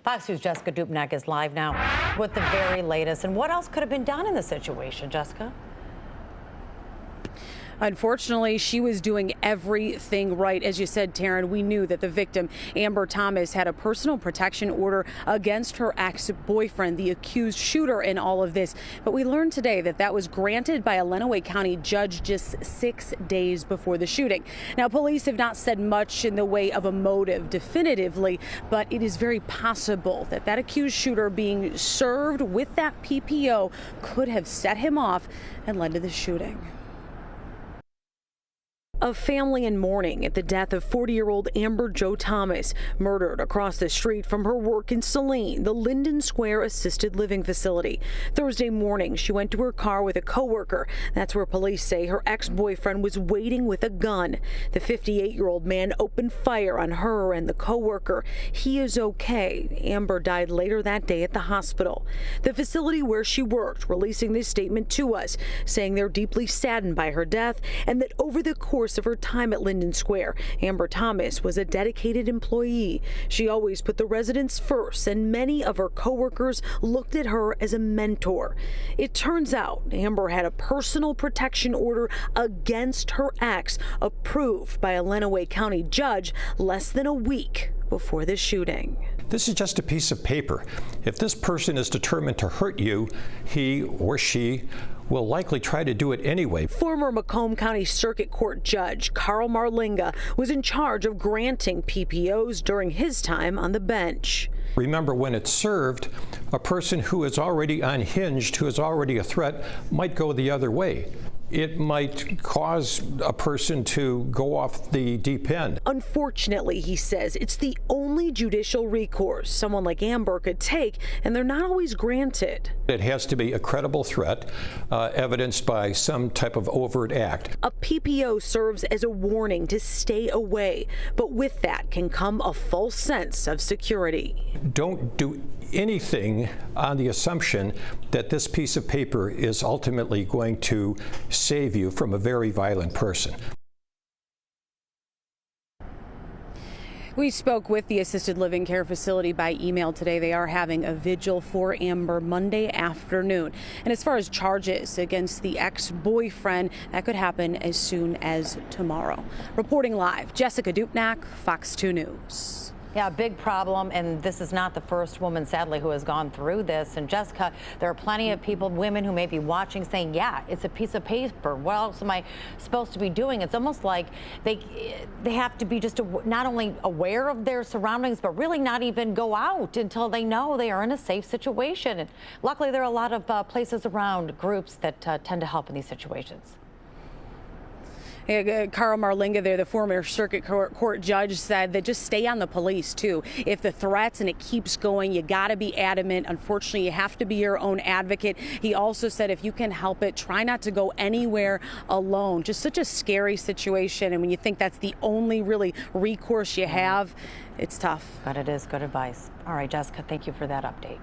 Fox News' Jessica Dupnack is live now with the very latest. And what else could have been done in the situation, Jessica? Unfortunately, she was doing everything right. As you said, Taryn, we knew that the victim, Amber Thomas, had a personal protection order against her ex-boyfriend, the accused shooter in all of this. But we learned today that that was granted by a Lenawee County judge just 6 days before the shooting. Now, police have not said much in the way of a motive definitively, but it is very possible that that accused shooter being served with that PPO could have set him off and led to the shooting. A family in mourning at the death of 40-year-old Amber Jo Thomas, murdered across the street from her work in Saline, the Linden Square assisted living facility. Thursday morning, she went to her car with a coworker. That's where police say her ex-boyfriend was waiting with a gun. The 58-year-old man opened fire on her and the coworker. He is okay. Amber died later that day at the hospital. The facility where she worked releasing this statement to us, saying they're deeply saddened by her death and that over the course of her time at Linden Square, Amber Thomas was a dedicated employee. She always put the residents first, and many of her coworkers looked at her as a mentor. It turns out Amber had a personal protection order against her ex, approved by a Lenawee County judge less than a week before the shooting. This is just a piece of paper. If this person is determined to hurt you, he or she will likely try to do it anyway. Former Macomb County Circuit Court Judge Carl Marlinga was in charge of granting PPOs during his time on the bench. Remember, when it's served, a person who is already unhinged, who is already a threat, might go the other way. It might cause a person to go off the deep end. Unfortunately, he says, it's the only judicial recourse someone like Amber could take, and they're not always granted. It has to be a credible threat, evidenced by some type of overt act. A PPO serves as a warning to stay away, but with that can come a false sense of security. Don't do anything on the assumption that this piece of paper is ultimately going to save you from a very violent person. We spoke with the assisted living care facility by email today. They are having a vigil for Amber Monday afternoon. And as far as charges against the ex-boyfriend, that could happen as soon as tomorrow. Reporting live, Jessica Dupnack, Fox 2 News. Yeah, big problem, and this is not the first woman, sadly, who has gone through this. And Jessica, there are plenty of people, women who may be watching, saying, yeah, it's a piece of paper. What else am I supposed to be doing? It's almost like they have to be just not only aware of their surroundings, but really not even go out until they know they are in a safe situation. And luckily, there are a lot of places around, groups that tend to help in these situations. Carl Marlinga there, the former circuit court judge, said that just stay on the police, too. If the threats and it keeps going, you got to be adamant. Unfortunately, you have to be your own advocate. He also said if you can help it, try not to go anywhere alone. Just such a scary situation. And when you think that's the only really recourse you have, it's tough. But it is good advice. All right, Jessica, thank you for that update.